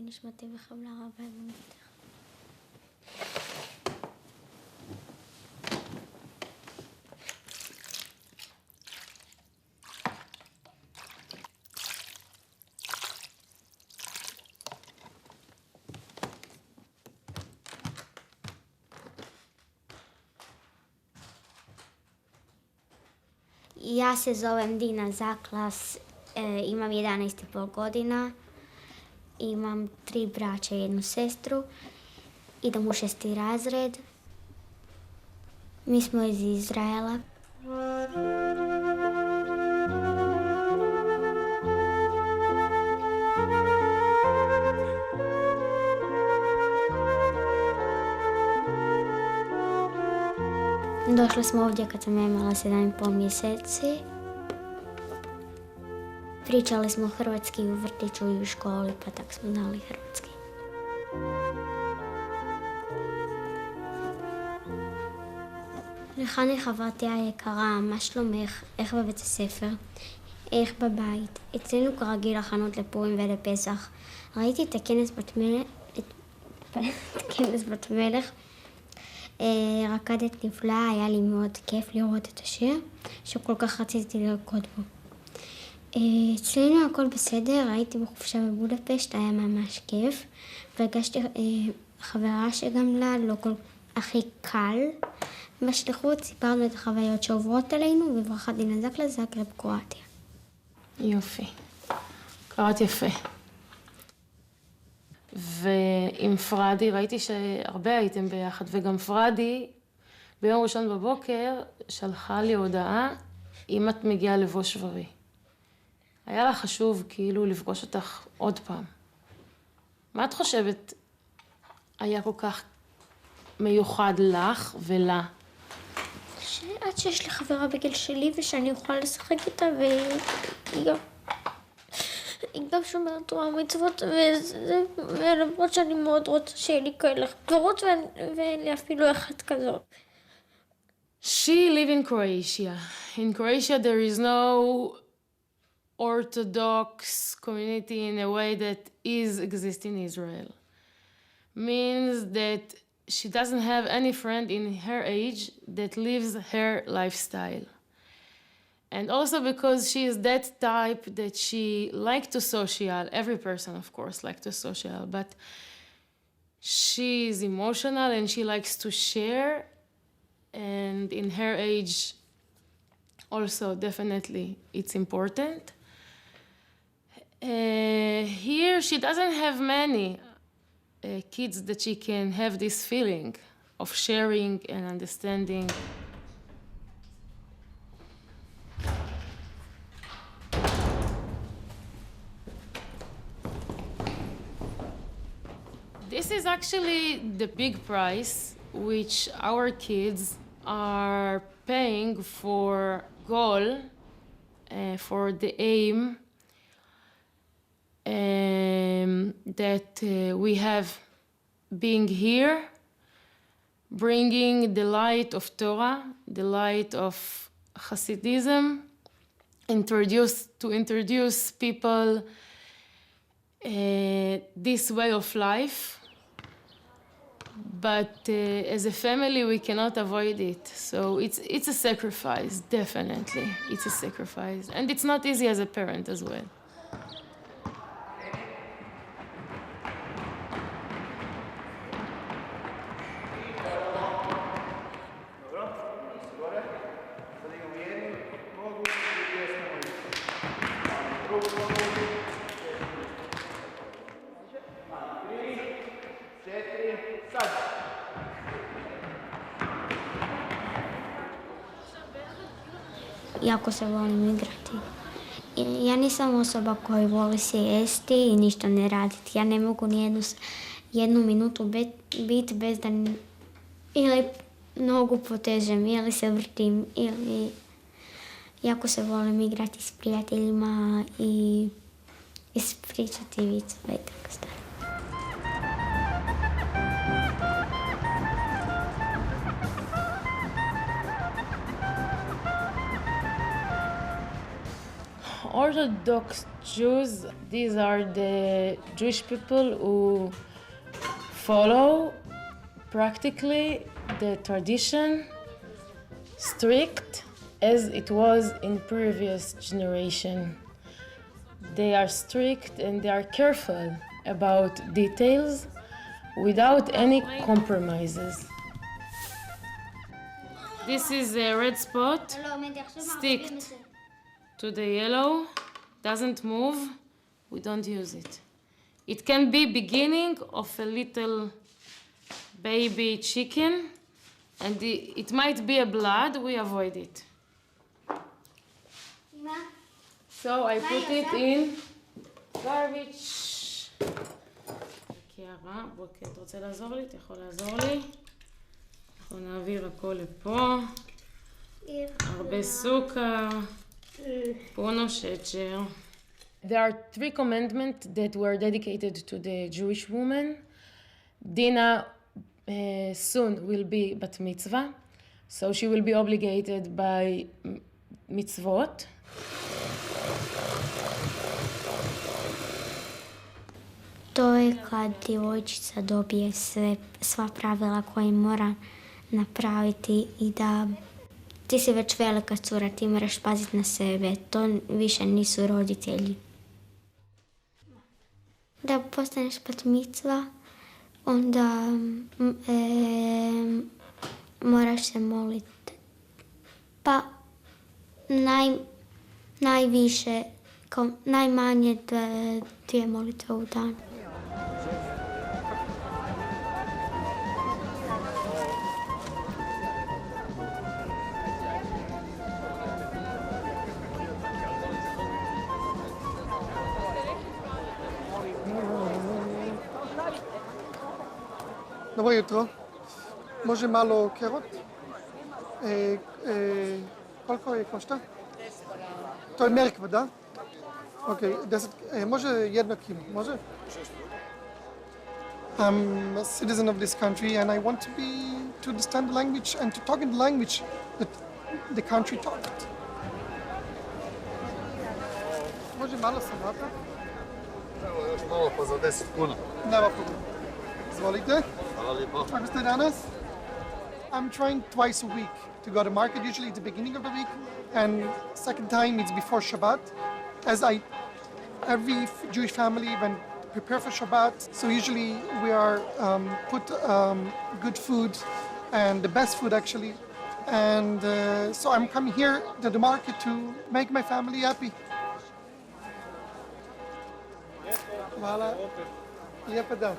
נשמתי וחמלה רבה אמונתך. Ja se zovem Dina Zaqlas, imam 11,5 godina, imam 3 braća i 1 sestru, idem u 6. razred. Mi smo iz Izraela. Došli smo ovdje kad sam imala 7,5 mjeseci. Pričali smo hrvatski u vrtiću i u školi, pa tak smo znali hrvatski. לחני חברתי היקרה, מה שלומך? איך בבית הספר? איך בבית? אצלנו כרגיל הכנות לפורים ולפסח. ראיתי את הכנס בת מלך. רקדת נפלאה, היה לי מאוד כיף לראות את השיר, שכל כך רציתי לרקוד בו. אצלנו הכל בסדר, הייתי בחופשה בבודפשט, היה ממש כיף, והרגשתי חברה שגם לה לא כל הכי קל. בשליחות סיפרנו את החוויות שעוברות עלינו, בברכת דינה זקלס, זה לקרואטי'ה. יופי. קראת יפה. ועם פרדי, ראיתי שהרבה הייתם ביחד, וגם פרדי ביום ראשון בבוקר שלחה לי הודעה, אם את מגיעה לבוא שברי. היה לה חשוב כאילו לפגוש אותך עוד פעם. מה את חושבת היה כל כך מיוחד לך ולה? עד שיש לי חברה בגיל שלי ושאני אוכל לשחק איתה היא גם שומרת תורה ומצוות, ולמרות שאני מאוד רוצה שיהיה לי כאלה חברות ואין לי אפילו אחת כזאת. She live in Croatia. In Croatia there is no Orthodox community in a way that is exist in Israel. Means that she doesn't have any friend in her age that lives her lifestyle. And also because she is that type that she like to social, every person of course like to social, but she is emotional and she likes to share, and in her age also definitely it's important. Here she doesn't have many kids that she can have this feeling of sharing and understanding. This is actually the big price which our kids are paying for goal, for the aim that we have being here, bringing the light of Torah, the light of Hasidism, to introduce people this way of life. But as a family, we cannot avoid it. So it's a sacrifice, definitely. It's a sacrifice. And it's not easy as a parent as well. Jako se volim igrati. Ja nisam osoba koja voli sjesti i ništa ne raditi. Ja ne mogu ni jednu minutu biti bez da ili nogu potežem, ili se vrtim, ili jako se volim igrati s prijateljima i ispričati vicove i tako stvari. Orthodox Jews, these are the Jewish people who follow practically the tradition, strict as it was in previous generation. They are strict and they are careful about details without any compromises. This is a red spot, sticked to the yellow, doesn't move, we don't use it. It can be beginning of a little baby chicken, and it might be a blood, we avoid it. So I put it in garbage. קיארה, בוקר, אתה רוצה לעזור לי? אתה יכול לעזור לי? אנחנו נעביר הכל לפה. הרבה סוכר. פונו שצ'ר. There are 3 commandments that were dedicated to the Jewish woman. Dina soon will be bat mitzvah, so she will be obligated by mitzvot. To je kad djevojčica dobije sva pravila koje mora napraviti i da ti si već velika cura, ti moraš paziti na sebe, to više nisu roditelji. Da postaneš bat mitzva, onda moraš se moliti. Pa najviše, najmanje 2 molitve u danu. Dobro jutro. Može malo kerot? Koliko je košta? To je merkva, da? Ok, 10, može 1 kilo, može? I'm a citizen of this country and I want to understand the language and to talk in the language that the country talked. Može malo salata? Evo, još malo pa za 10 kuna. Nema problema. Izvolite. Hvala lijepo. Kako ste danas? I'm trying twice a week to go to market, usually at the beginning of the week, and second time it's before Shabbat. As every Jewish family, when prepare for Shabbat, so usually we are put good food, and the best food actually, and so I'm coming here to the market to make my family happy. Hvala. Lijepa dan.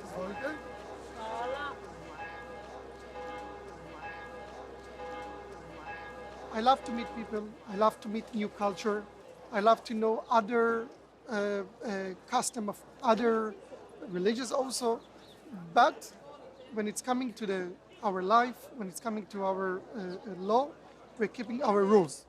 Izvolite. I love to meet people. I love to meet new culture. I love to know other custom of other religions also. But when it's coming to our life, when it's coming to our law, we're keeping our rules.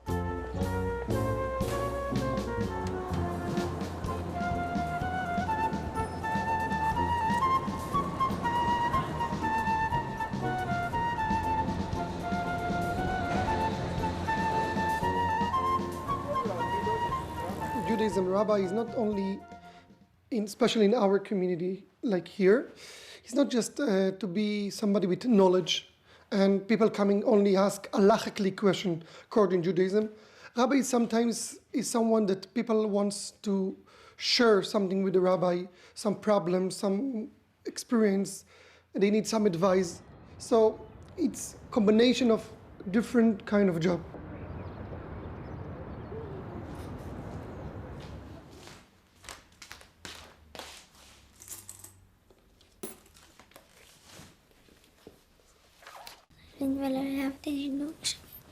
Judaism rabbi is not only, especially in our community, like here, he's not just to be somebody with knowledge and people coming only ask a halachically question according to Judaism. Rabbi sometimes is someone that people wants to share something with the rabbi, some problem, some experience, and they need some advice. So it's a combination of different kind of job.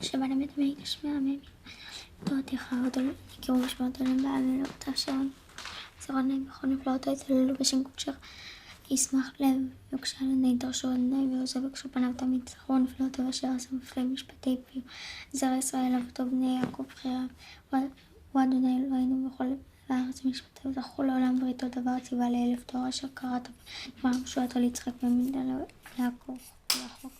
שבאמת מייגש מהמם תורתך עוד יכירו משמעות עולם בעמלות השעון זרון נעים בכל נפלאות התעללו בשם קודשך ישמח לב יוקשה לנעים דרשו עדני ועוזב וקשו פניו תמיד זכרו נפלאות ואשר עשה מפלי משפטי פיו זר ישראל אבותו בני יעקב בחיריו הוא אדוני אלוהינו בכל הארץ משפטיו זכו לעולם בריתו דבר ציווה ל1000 דור אשר קראת דבר משועתו ליצחק במידה ליעקב ולחוק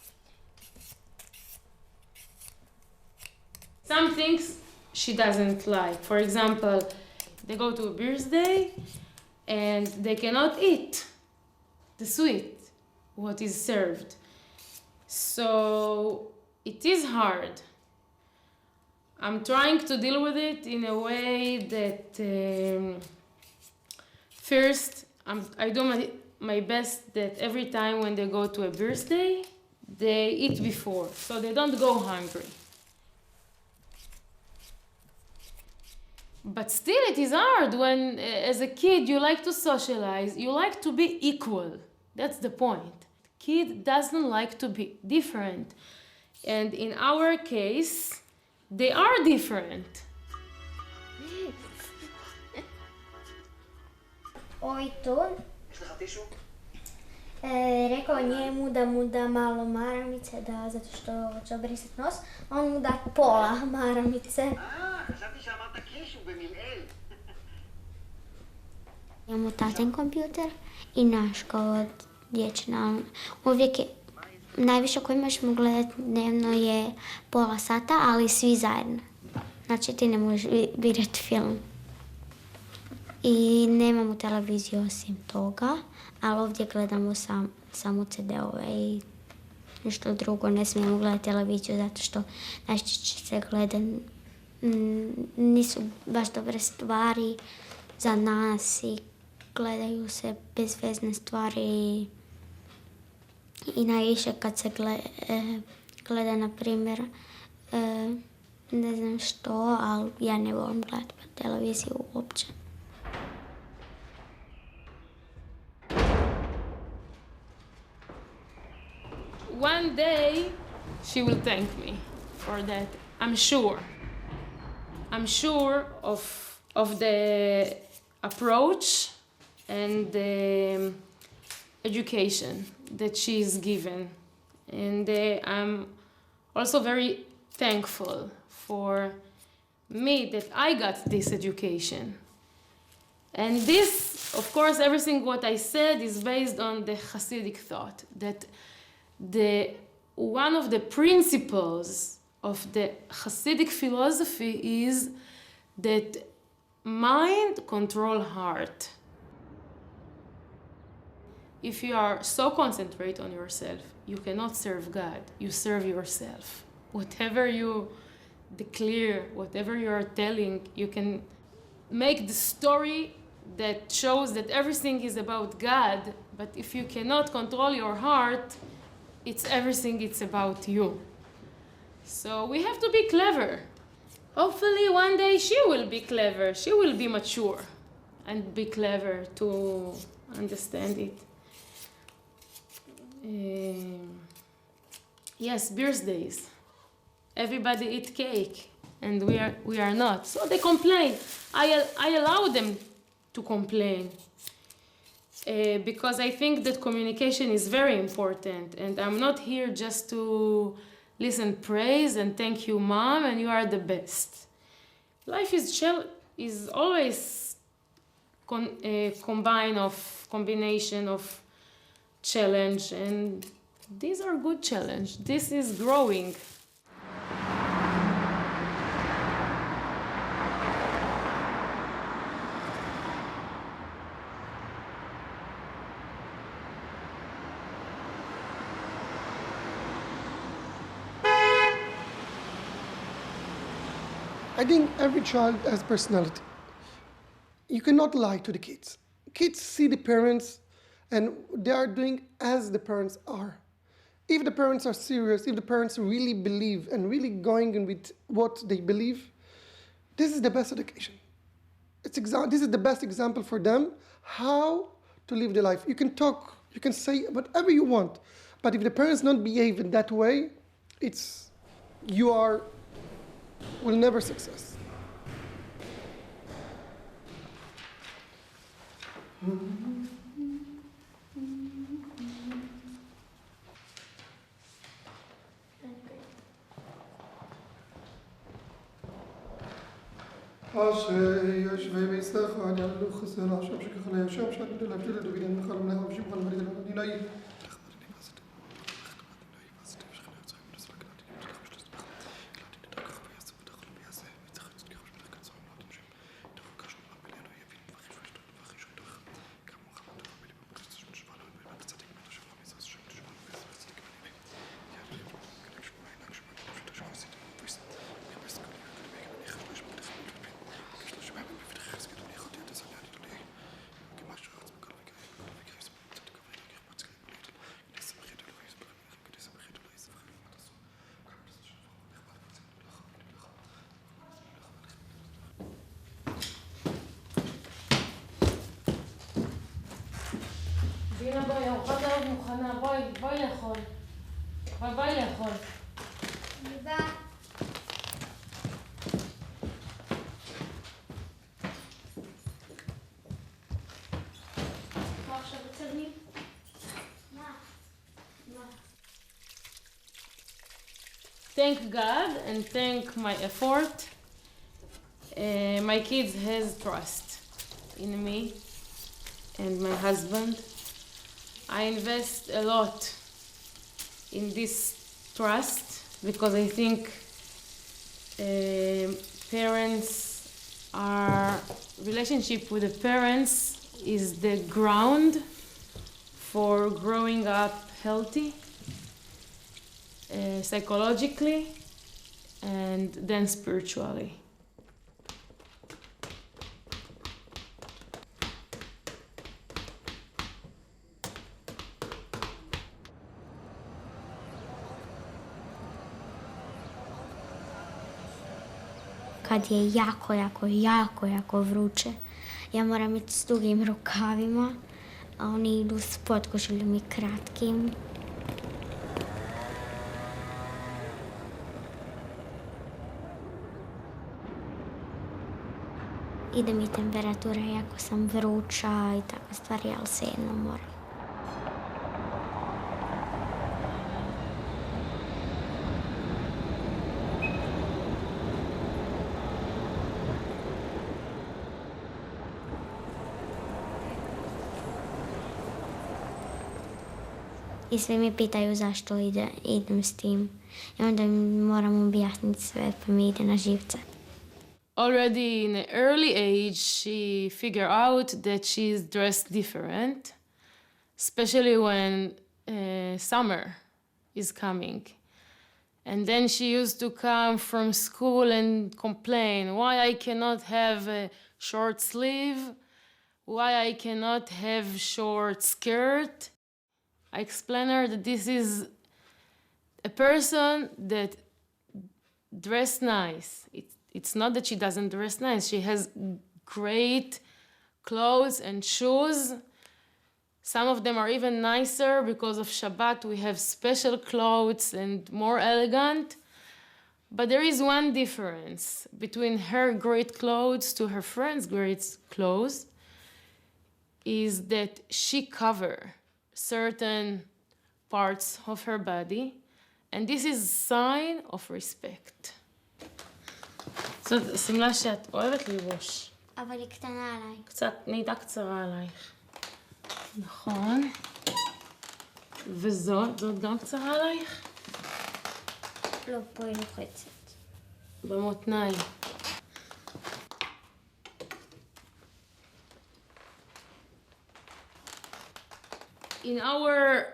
Some things she doesn't like. For example, they go to a birthday and they cannot eat the sweet, what is served. So it is hard. I'm trying to deal with it in a way that first I do my best that every time when they go to a birthday, they eat before, so they don't go hungry. But still it is hard when, as a kid, you like to socialize, you like to be equal. That's the point. The kid doesn't like to be different. And in our case, they are different. Oj, to. Rekao njemu da mu da malo maramice, zato što hoće obrisati nos, a on mu da pola maramice. חשבתי שאמרת קיש ובמלעיל. Imamo tatin kompjuter i naš kao dječna. Uvijek je, najviše koji možemo gledati dnevno je pola sata, ali svi zajedno. Znači ti ne možeš birati film. I nemamo televiziju osim toga, ali ovdje gledamo samo CD-ove i ništa drugo. Ne smijemo gledati televiziju zato što najčešće se gleda, nisu baš dobre stvari za nas i gledaju se bezvezne stvari. I najviše kad se gleda, na primjer, ne znam što, ali ja ne volim gledati televiziju uopće. One day she will thank me for that. I'm sure. I'm sure of the approach and the education that she is given. And I'm also very thankful for me that I got this education. And this, of course, everything what I said is based on the Hasidic thought, that one of the principles of the Hasidic philosophy is that mind control heart. If you are so concentrated on yourself, you cannot serve God, you serve yourself. Whatever you declare, whatever you are telling, you can make the story that shows that everything is about God, but if you cannot control your heart, it's about you. So we have to be clever. Hopefully one day she will be clever, she will be mature and be clever to understand it. Yes, birthdays. Everybody eat cake and we are not. So they complain. I allow them to complain. Because I think that communication is very important, and I'm not here just to listen praise and thank you, Mom, and you are the best. Life is always combination of challenge, and these are good challenge. This is growing. I think every child has personality. You cannot lie to the kids. Kids see the parents and they are doing as the parents are. If the parents are serious, if the parents really believe and really going in with what they believe, this is the best education. This is the best example for them how to live their life. You can talk, you can say whatever you want, but if the parents don't behave in that way, will never success. האשה ישווה ביצלחה על ילדו חסר השם שככה לישם שאני דו להבדיל לדוד אין מחל מלאה ושם חל מליד אלו נינאי דינה, בואי, ארוחת ערב מוכנה, בואי לאכול. בואי לאכול. אני באה. מה עכשיו בצלמים? מה? Thank God and thank my effort. My kids has trust in me and my husband. I invest a lot in this trust because I think relationship with the parents is the ground for growing up healthy, psychologically and then spiritually. Kad je jako vruće, ja moram ići s dugim rukavima, a oni idu s potkošuljom i kratkim. Ide mi temperatura, jako sam vruća i takve stvari, ali svejedno moram. I svi mi pitaju zašto idem s tim. I onda im moram objasniti sve, pa mi ide na živce. Already in an early age, she figured out that she's dressed different, especially when summer is coming. And then she used to come from school and complain why I cannot have a short sleeve, why I cannot have short skirt. I explained her that this is a person that dressed nice. It's not that she doesn't dress nice. She has great clothes and shoes. Some of them are even nicer because of Shabbat. We have special clothes and more elegant. But there is one difference between her great clothes to her friends' great clothes, is that she covers certain parts of her body, and this is a sign of respect. זאת שמלה שאת אוהבת ללבוש. אבל היא קטנה עליי. קצת נהייתה קצרה עלייך. נכון. וזאת גם קצרה עלייך? לא, פה היא לוחצת. במותניים. In our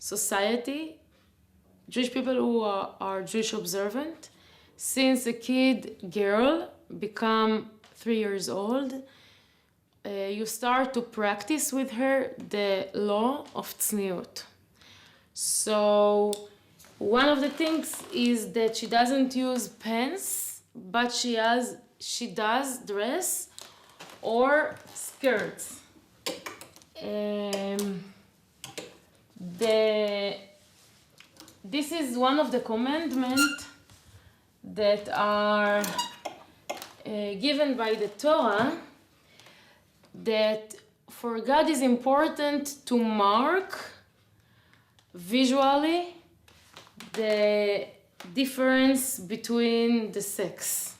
society, Jewish people who are Jewish observant, since a girl become 3 years old, you start to practice with her the law of tzniut. So one of the things is that she doesn't use pants, but she does dress or skirts. This is one of the commandments that are given by the Torah, that for God is important to mark visually the difference between the sex,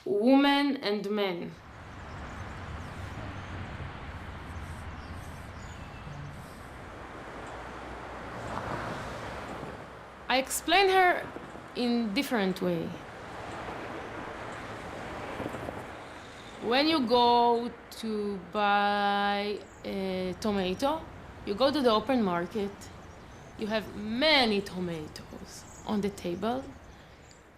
women and men. I explain her in different way. When you go to buy a tomato, you go to the open market, you have many tomatoes on the table,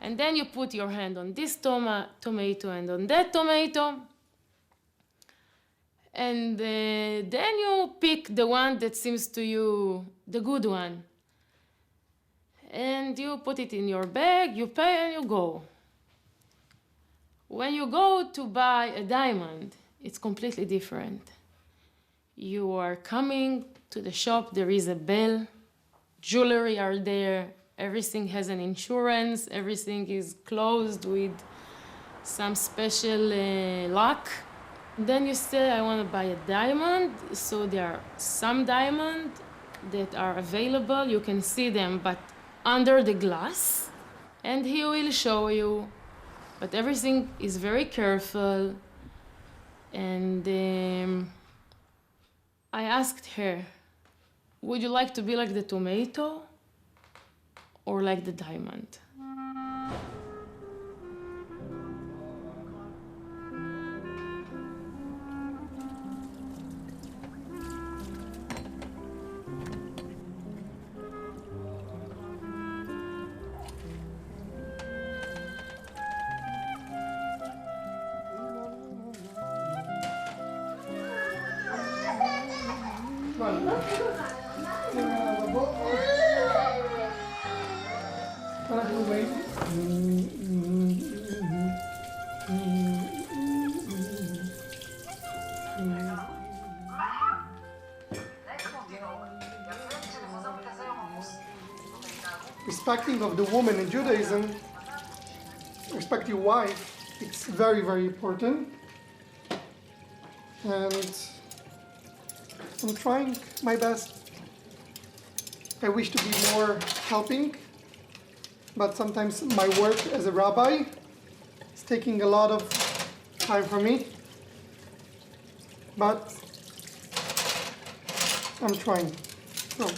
and then you put your hand on this tomato and on that tomato, and then you pick the one that seems to you the good one. And you put it in your bag, you pay, and you go. When you go to buy a diamond, it's completely different. You are coming to the shop, there is a bell, jewelry are there, everything has an insurance, everything is closed with some special lock. Then you say, I want to buy a diamond, so there are some diamonds that are available, you can see them, but under the glass, and he will show you. But everything is very careful, and I asked her, would you like to be like the tomato or like the diamond? Respecting of the woman in Judaism, respect your wife, it's very, very important. And I'm trying my best. I wish to be more helping, but sometimes my work as a rabbi is taking a lot of time from me. But I'm trying. So.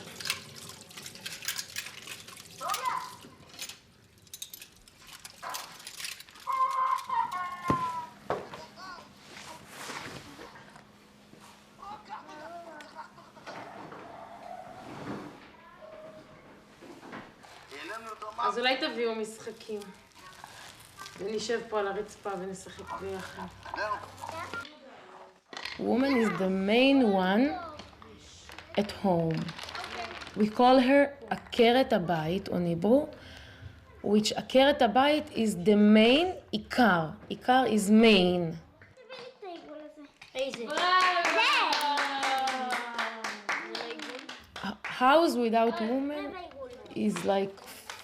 אז אולי תביאו משחקים. ונשב פה על הרצפה ונשחק ביחד. Woman is the main one at home. We call her עקרת הבית on Hebrew, which עקרת הבית is the main עיקר. עיקר is main. A house without woman is like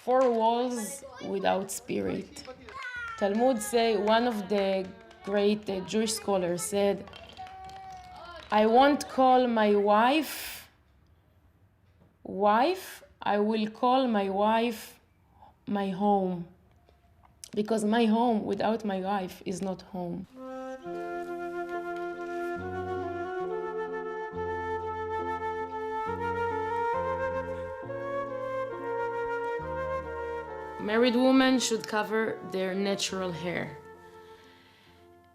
four walls without spirit. Talmud say, one of the great Jewish scholars said, I won't call my wife, I will call my wife my home. Because my home without my wife is not home. Married women should cover their natural hair.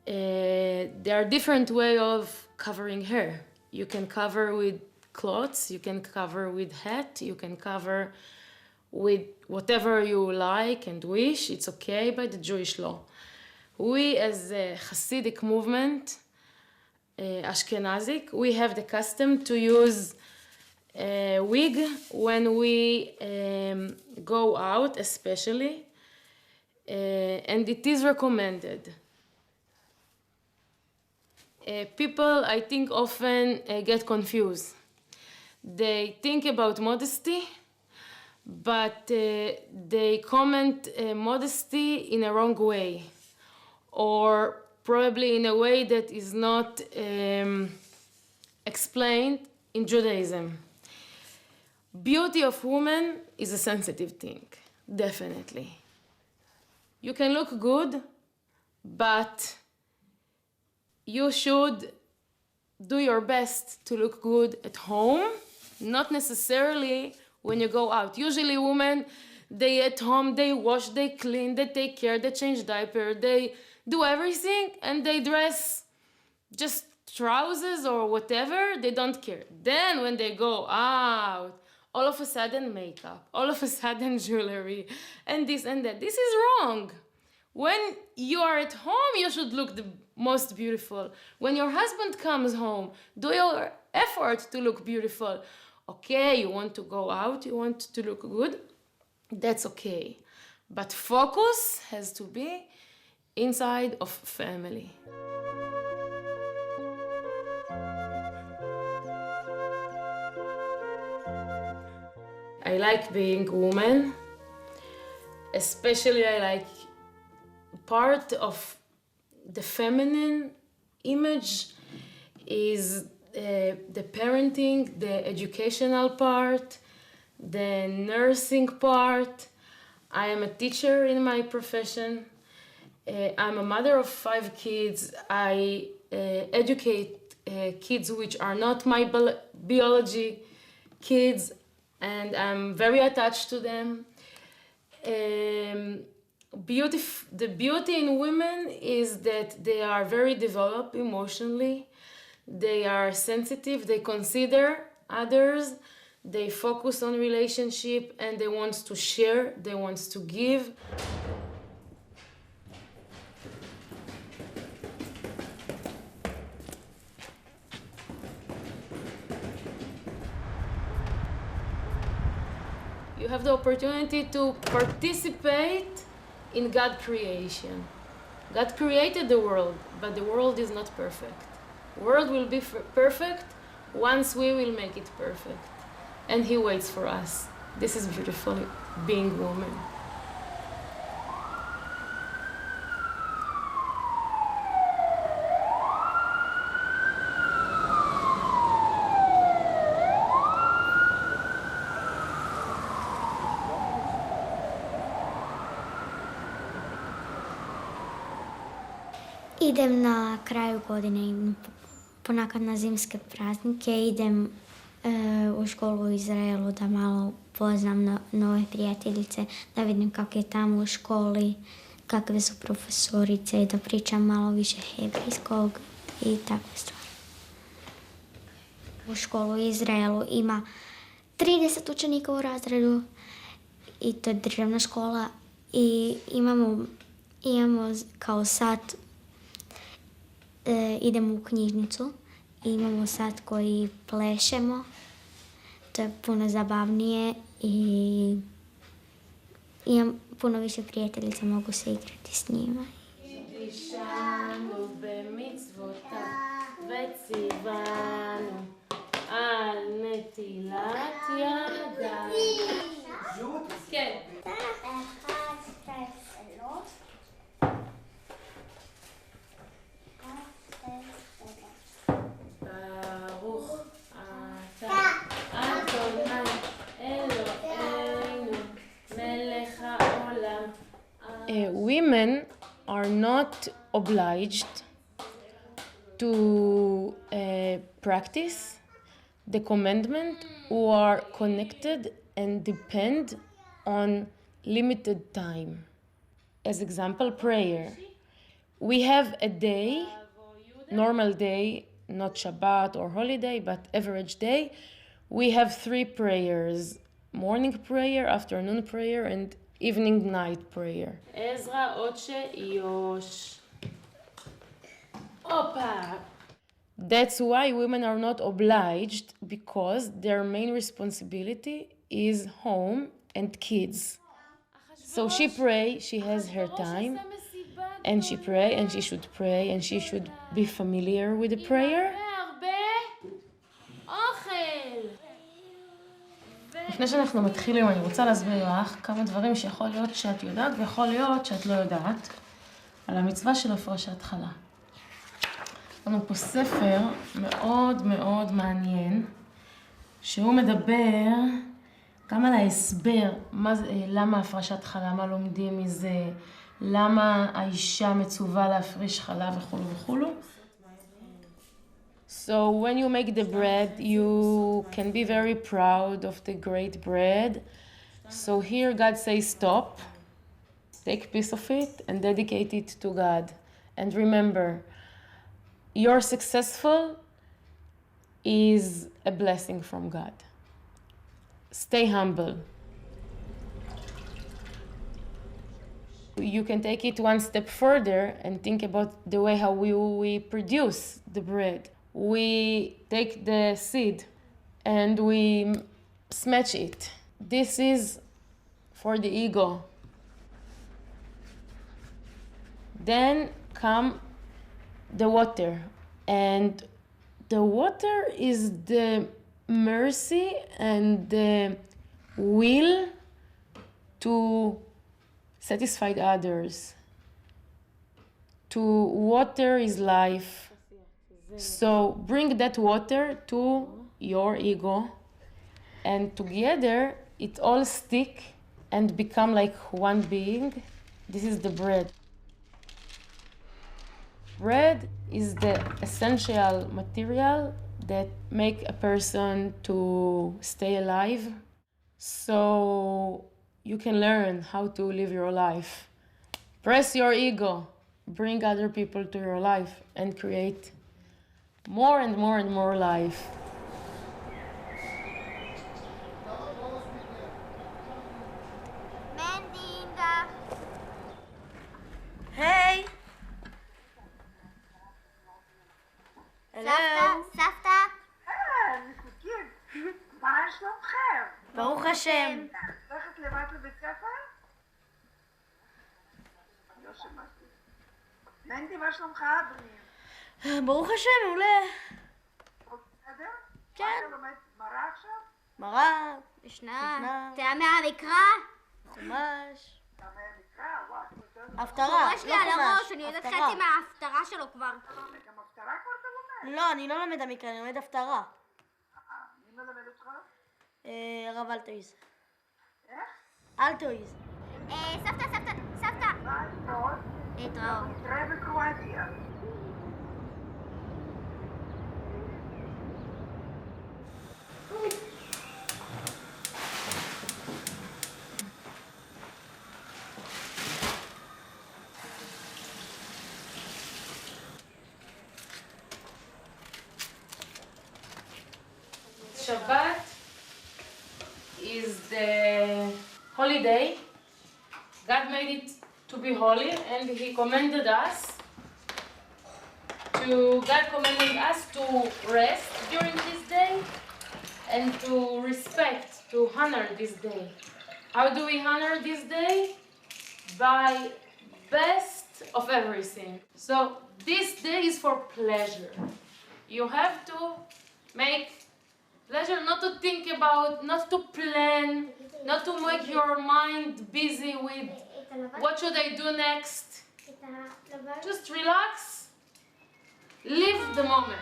There are different ways of covering hair. You can cover with clothes, you can cover with hat, you can cover with whatever you like and wish. It's okay by the Jewish law. We as a Hasidic movement, Ashkenazic, we have the custom to use wig when we go out especially, and it is recommended. People, I think, often get confused. They think about modesty, but they comment modesty in a wrong way, or probably in a way that is not explained in Judaism. Beauty of woman is a sensitive thing, definitely. You can look good, but you should do your best to look good at home, not necessarily when you go out. Usually women, they at home, they wash, they clean, they take care, they change diaper, they do everything, and they dress just trousers or whatever, they don't care. Then when they go out, all of a sudden makeup, all of a sudden jewelry, and this and that. This is wrong. When you are at home, you should look the most beautiful. When your husband comes home, do your effort to look beautiful. Okay, you want to go out, you want to look good, that's okay. But focus has to be inside of family. I like being woman. Especially I like part of the feminine image is the parenting, the educational part, the nursing part. I am a teacher in my profession. I'm a mother of 5 kids. I educate kids which are not my biology kids, and I'm very attached to them. The beauty in women is that they are very developed emotionally. They are sensitive, they consider others, they focus on relationship, and they want to share, they want to give. You have the opportunity to participate in God's creation. God created the world, but the world is not perfect. The world will be perfect once we will make it perfect. And He waits for us. This is beautiful, being woman. Idem na kraju godine, ponekad na zimske praznike, idem u školu u Izraelu da malo poznam nove prijateljice, da vidim kako je tamo u školi, kakve su profesorice i da pričam malo više hebrejskog i takve stvari. U školu u Izraelu ima 30 učenika u razredu i to je državna škola i imamo kao sat. Idemo u knjižnicu i imamo sat koji plešemo. To je puno zabavnije i imam puno više prijateljica, mogu se igrati s njima. דישנו במצוותיו וציוונו על נטילת ידיים. כן. ברוך אתה אדוני אלוהינו מלך העולם. Women are not obliged to practice the commandment who are connected and depend on limited time. As example, prayer. We have a day, normal day, not Shabbat or holiday, but average day. We have 3 prayers: morning prayer, afternoon prayer, and evening night prayer. Ezra Oche Yosh. Opa! That's why women are not obliged, because their main responsibility is home and kids. So she pray, she has her time, and she pray, and she should pray, and she should be familiar with the prayer. לפני שאנחנו מתחילים, אני רוצה להסביר לך כמה דברים שיכול להיות שאת יודעת ויכול להיות שאת לא יודעת על המצווה של הפרשת חלה. לנו פה ספר מאוד מאוד מעניין, שהוא מדבר גם על ההסבר, למה הפרשת חלה, מה לומדים מזה, למה האישה מצווה להפריש חלה וכו' וכו'. So when you make the bread, you can be very proud of the great bread. So here God says stop, take a piece of it and dedicate it to God. And remember, you're successful is a blessing from God. Stay humble. You can take it one step further and think about the way how we produce the bread. We take the seed and we smash it. This is for the ego. Then come the water, and the water is the mercy and the will to satisfy others, to water is life. So bring that water to your ego, and together it all stick and become like one being. This is the bread. Bread is the essential material that make a person to stay alive. So you can learn how to live your life. Press your ego, bring other people to your life and create more and more and more life. היי! סבתא? נסיקים, מה שלומכם? ברוך השם. הולכת לבד לבית ספר? לא שמעתי. מנדי, מה שלומך, אדוני? ברוך השם, מעולה. בסדר? כן. אתה לומד מראה עכשיו? מראה, משנה. טעמי המקרא? חומש. אתה מקרא? וואו, יותר... הפטרה, יש לי לא על הראש, חומש. אני יודעת הפטרה. חצי מההפטרה שלו כבר. גם הפטרה כבר אתה לומד? לא, אני לא לומד המקרא, אני לומד הפטרה. מי מלמד אותך? הרב אלטויז. איך? אלטויז. סבתא. ביי, מאוד. להתראות. נתראה בקרואטי'ה. Shabbat is the holy day. God made it to be holy, and He commanded us God commanded us to rest during this day and to respect, to honor this day. How do we honor this day? By best of everything. So this day is for pleasure. You have to make pleasure, not to think about, not to plan, not to make your mind busy with what should I do next. Just relax, live the moment.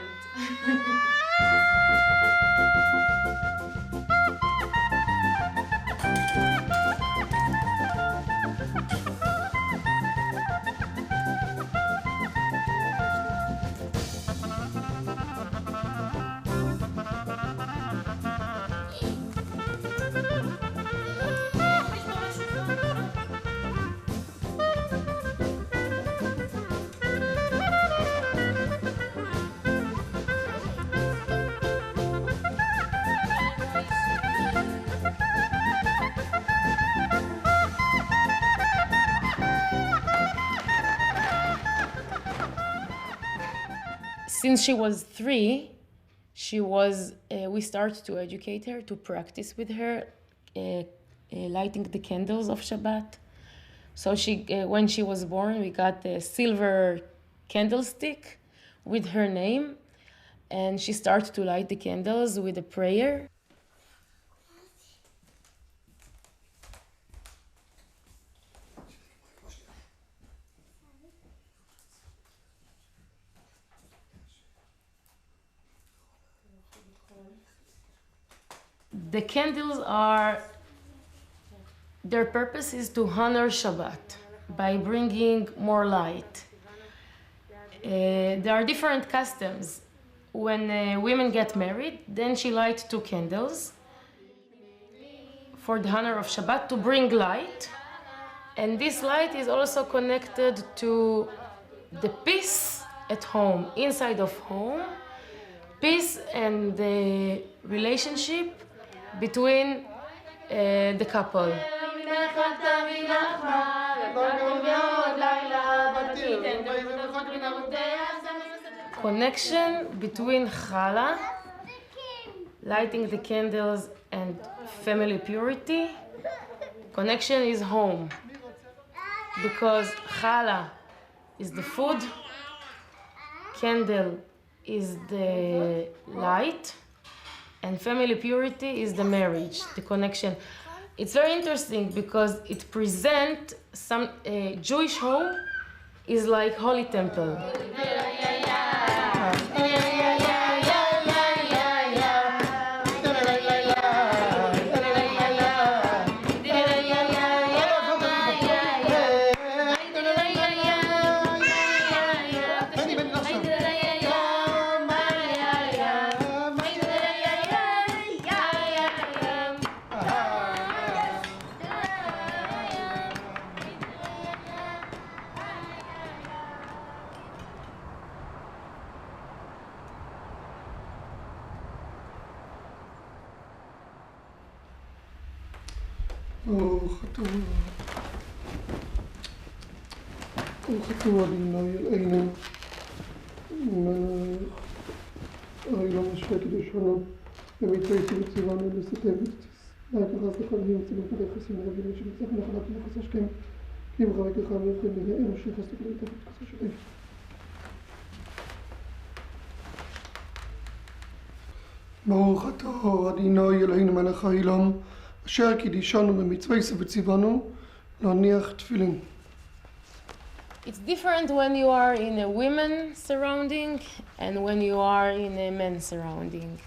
Since she was 3, we started to educate her, to practice with her, lighting the candles of Shabbat. So when she was born, we got a silver candlestick with her name, and she started to light the candles with a prayer. The candles their purpose is to honor Shabbat by bringing more light. There are different customs. When women get married, then she lights 2 candles for the honor of Shabbat to bring light. And this light is also connected to the peace at home, inside of home, peace and the relationship between the couple. Connection between challah, lighting the candles, and family purity. Connection is home, because challah is the food, candle is the light, And family purity is the marriage, the connection. It's very interesting because it presents some Jewish home is like holy temple. ברוך אתה דינה אלוהינו הרי לא משווה קדושנו במצוה וציוונו לסתבת להכרז לך ויוצאים את היחסים הרבים שמצליח נחלת ומחסה שכם כי אם חלק לך ויחד נראה אנושי חסק להתחת כסה שלהם ברוך אתה דינה אלוהינו מלך העולם אשר קידישנו במצוה וציוונו להניח תפילין. It's different when you are in a women surrounding and when you are in a men surrounding.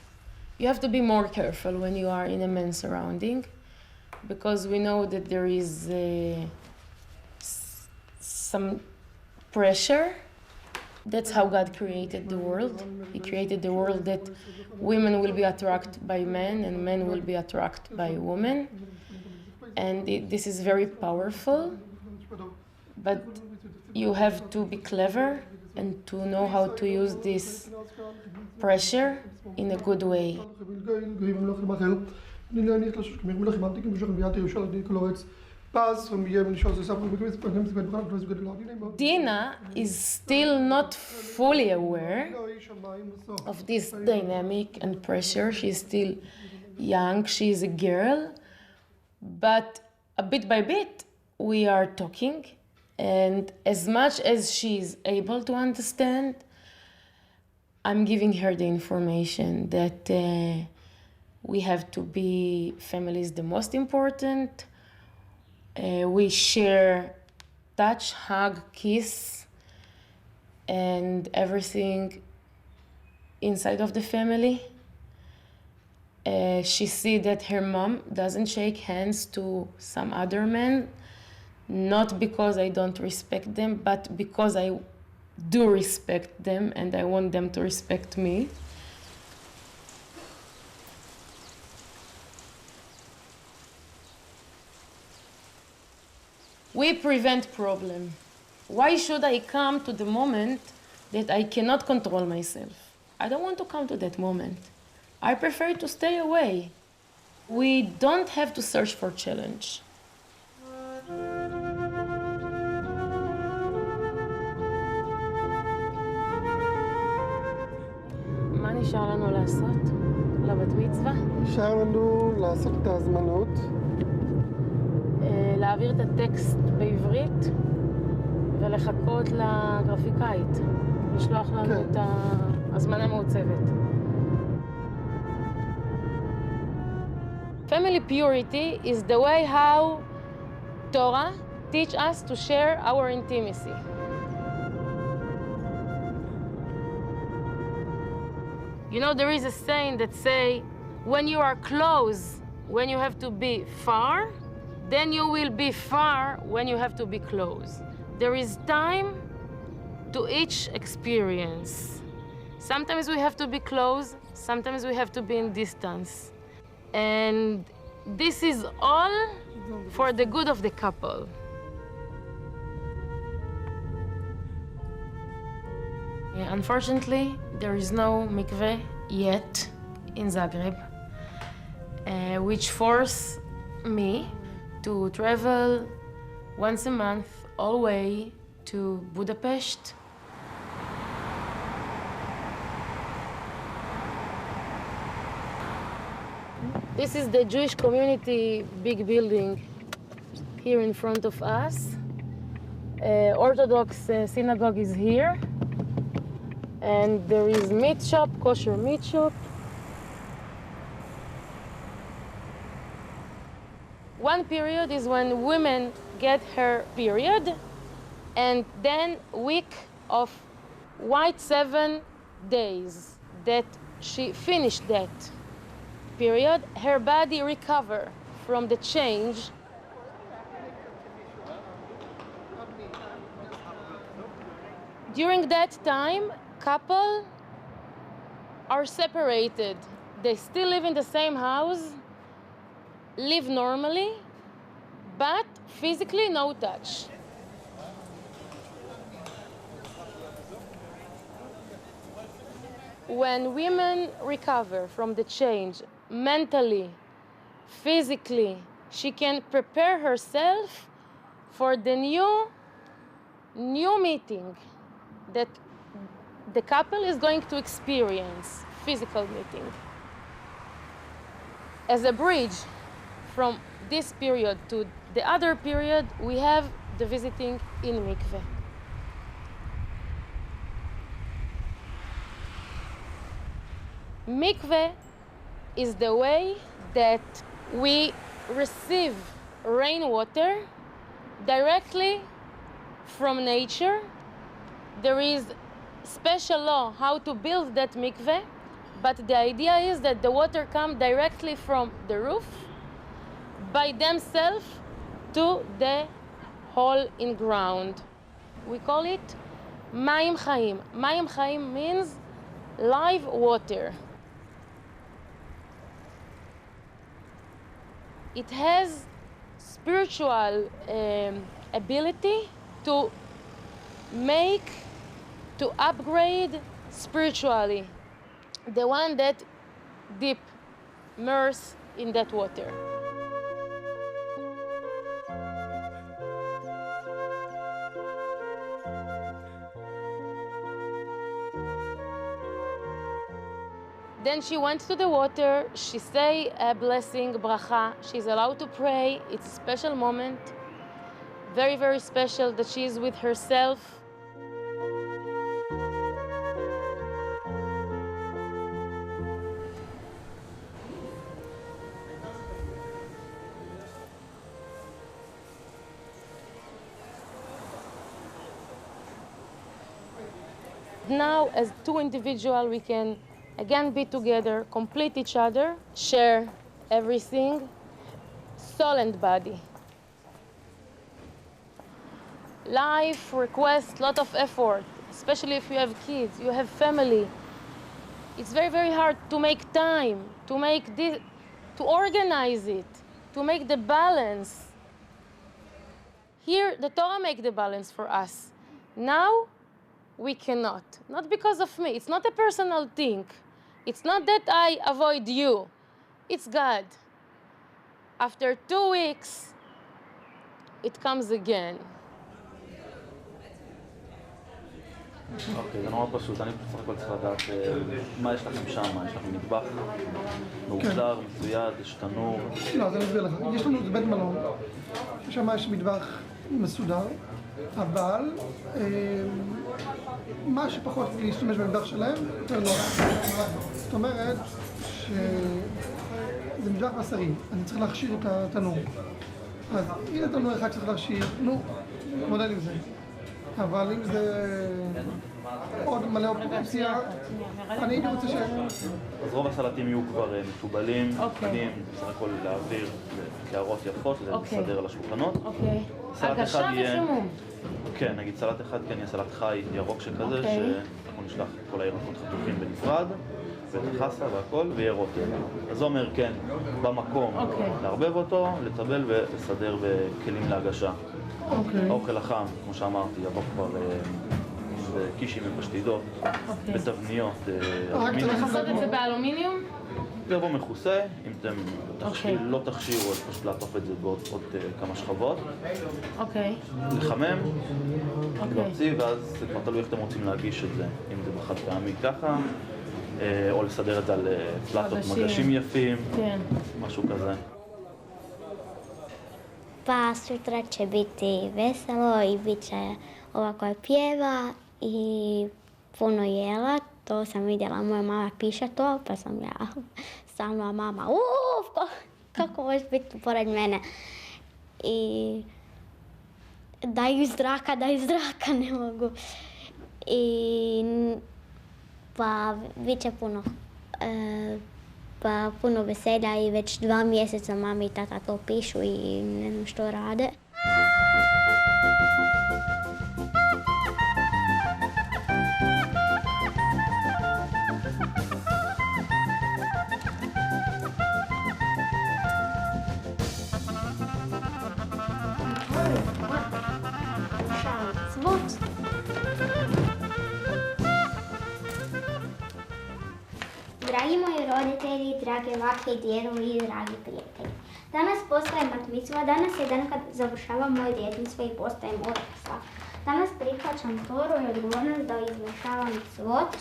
You have to be more careful when you are in a men surrounding because we know that there is some pressure. That's how God created the world. He created the world that women will be attracted by men and men will be attracted by women. And this is very powerful. But you have to be clever and to know how to use this pressure in a good way. Dina is still not fully aware of this dynamic and pressure. She's still young, she's a girl, but a bit by bit we are talking, and as much as she's able to understand, I'm giving her the information that we have to be, family is the most important. We share touch, hug, kiss, and everything inside of the family. She sees that her mom doesn't shake hands to some other men, not because I don't respect them, but because I do respect them and I want them to respect me. We prevent problem. Why should I come to the moment that I cannot control myself? I don't want to come to that moment. I prefer to stay away. We don't have to search for challenge. מה נשאר לנו לעשות? לבת מצווה? נשאר לנו לעשות את ההזמנות. להעביר את הטקסט בעברית ולחכות לגרפיקאית, לשלוח לנו את ההזמנה מעוצבת. Family purity is the way how Torah teach us to share our intimacy. You know, there is a saying that say, when you are close, when you have to be far, then you will be far when you have to be close. There is time to each experience. Sometimes we have to be close, sometimes we have to be in distance. And this is all for the good of the couple. Unfortunately, there is no mikveh yet in Zagreb, which force me to travel once a month all the way to Budapest. This is the Jewish community big building here in front of us. Orthodox synagogue is here. And there is meat shop, kosher meat shop. One period is when women get her period, and then week of white 7 days that she finished that period, her body recover from the change. During that time, couple are separated. They still live in the same house, live normally, but physically no touch. When women recover from the change mentally, physically, she can prepare herself for the new meeting that the couple is going to experience, physical meeting. As a bridge from this period to the other period, we have the visiting in mikveh. Mikveh is the way that we receive rainwater directly from nature. There is special law how to build that mikveh, but the idea is that the water comes directly from the roof by themselves to the hole in ground. We call it mayim chaim. Mayim chaim means live water. It has spiritual ability to upgrade spiritually the one that deep immerse in that water. Then she went to the water, she say a blessing, bracha, she's allowed to pray, it's a special moment, very, very special that she is with herself. Now, as two individuals, we can again be together, complete each other, share everything, soul and body. Life requests a lot of effort, especially if you have kids, you have family. It's very, very hard to make time, to organize it, to make the balance. Here, the Torah makes the balance for us. Now, we cannot. Not because of me. It's not a personal thing. It's not that I avoid you. It's God. After 2 weeks, it comes again. אוקיי, זה נורא פשוט. אני בסך הכל צריך לדעת מה יש לכם שם, יש לכם מטבח מאובזר, מצויד, יש תנור. לא, אז אני אסביר לך. יש לנו בית מלון, שם יש מטבח מסודר, אבל מה שפחות להשתמש במטבח שלהם, יותר נורא. זאת אומרת שזה מטבח בשרי, אני צריך להכשיר את התנור. אז הנה תנור אחד שצריך להכשיר, נו, מודל עם זה. אבל אם זה עוד מלא אופציה, אני הייתי רוצה אז רוב הסלטים יהיו כבר מטובלים, מוכנים, בסך הכל להעביר קערות יפות, לסדר על השולחנות. הגשה וחימום. כן, נגיד סלט אחד כן יהיה סלט חי ירוק שכזה, שאנחנו נשלח את כל הירקות חתוכים בנפרד, ואת החסה והכל, ויהיה רוטב. אז זה אומר כן, במקום, לערבב אותו, לטבל ולסדר בכלים להגשה. האוכל החם, כמו שאמרתי, יבוא כבר בקישים ובשטידות, בתבניות אלומיניום. לעשות את זה באלומיניום? זה יבוא מכוסה, אם אתם לא תכשירו, אז פשוט לעטוף את זה בעוד כמה שכבות. לחמם, להוציא, ואז זה כבר תלוי איך אתם רוצים להגיש את זה. אם זה בחד פעמי ככה, או לסדר את זה על פלטות מגשים יפים, משהו כזה. Pa sutra će biti veselo i bit će ovako je pjeva i puno jela. To sam vidjela, moja mama piše to, pa sam ja stalno mama, Kako možeš biti pored mene? I daju zraka, ne mogu. Pa bit će puno veselja i već 2 mjeseca mami i tata to pišu i ne znam što rade. Dragi moji roditelji, drage bake i djedovi i dragi prijatelji. Danas postaje מצווה, danas je dan kad završavam moje djetinjstvo i postajem odrasla. Danas prihvaćam Toru i odgovornost da izvršavam מצוות.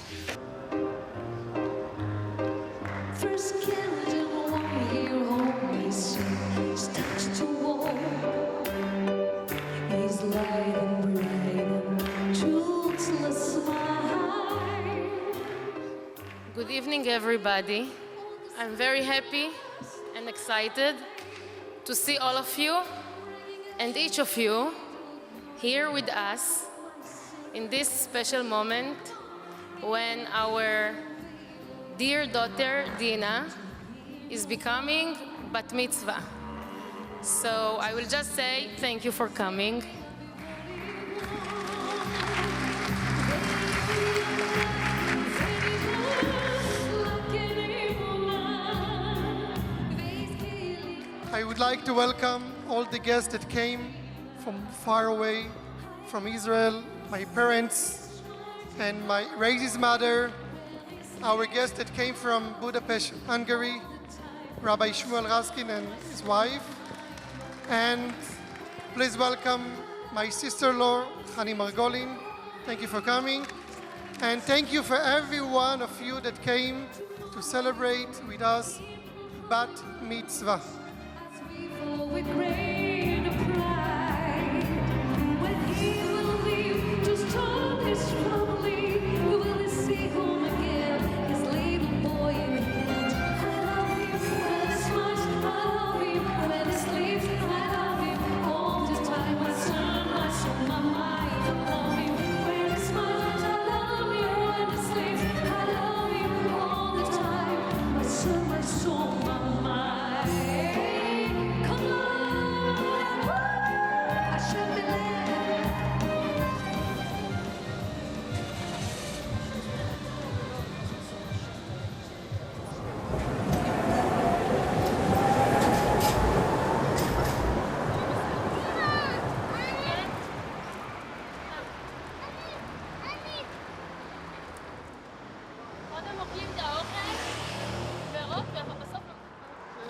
Good evening, everybody. I'm very happy and excited to see all of you and each of you here with us in this special moment when our dear daughter Dina is becoming bat mitzvah. So I will just say thank you for coming. I would like to welcome all the guests that came from far away, from Israel, my parents and my Raisy's mother, our guest that came from Budapest, Hungary, Rabbi Shmuel Raskin and his wife. And please welcome my sister-in-law, Hani Margolin. Thank you for coming. And thank you for every one of you that came to celebrate with us Bat Mitzvah. With great pride, when he will leave to start his family, we will see him again, his little boy in hand. I love him as much, I love him when he sleeps, I love him all the time. My son, my mind, I love him when he smiles, I love him when he sleeps, I love him all the time. My son, my soul, my mind.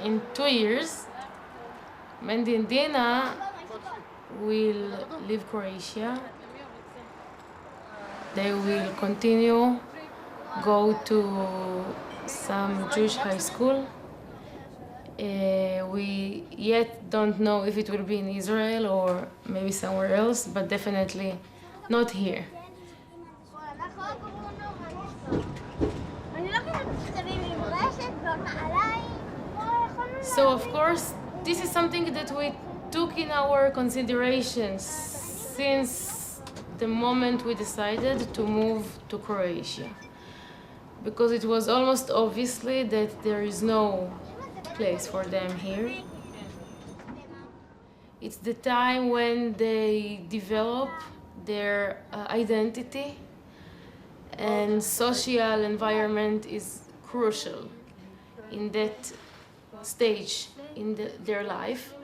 In 2 years, Mandy and Dina will leave Croatia. They will continue, go to some Jewish high school. We yet don't know if it will be in Israel or maybe somewhere else, but definitely not here. So of course, this is something that we took in our considerations since the moment we decided to move to Croatia. Because it was almost obviously that there is no place for them here. It's the time when they develop their identity, and social environment is crucial in that stage in their life.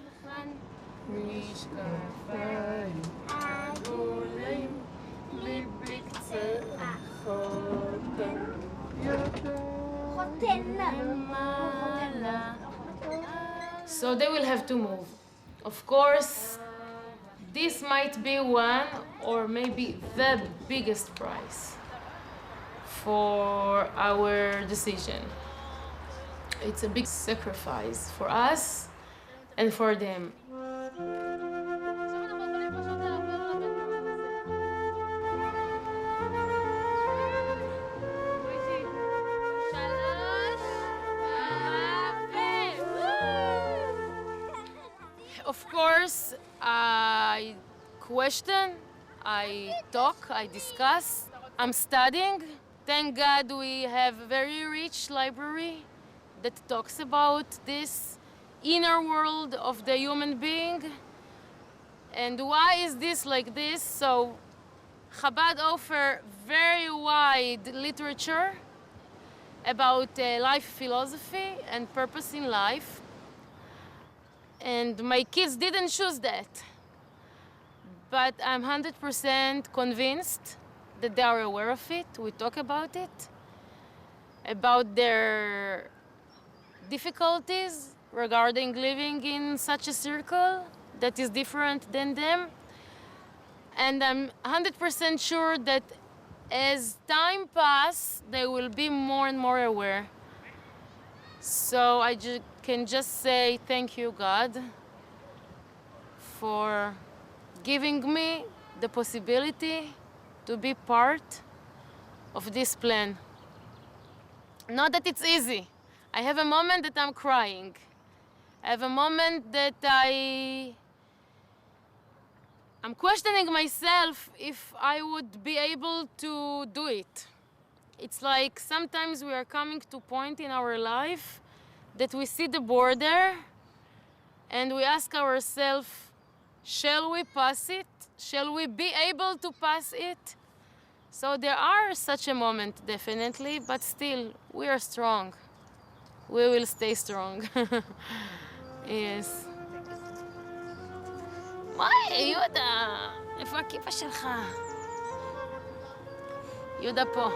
So they will have to move. Of course, this might be one or maybe the biggest price for our decision. It's a big sacrifice for us and for them. of course, I question, I talk, I discuss. I'm studying. Thank God we have a very rich library that talks about this inner world of the human being. And why is this like this? So Chabad offer very wide literature about life philosophy and purpose in life. And my kids didn't choose that. But I'm 100% convinced that they are aware of it. We talk about it, about their difficulties regarding living in such a circle that is different than them. And I'm 100% sure that as time passes, they will be more and more aware. So I can just say thank you, God, for giving me the possibility to be part of this plan. Not that it's easy. I have a moment that I'm crying. I have a moment that I'm questioning myself if I would be able to do it. It's like sometimes we are coming to a point in our life that we see the border and we ask ourselves, shall we pass it? Shall we be able to pass it? So there are such a moment, definitely, but still, we are strong. We will stay strong. Yes. וואי, יהודה, איפה הכיפה שלך? יהודה פה.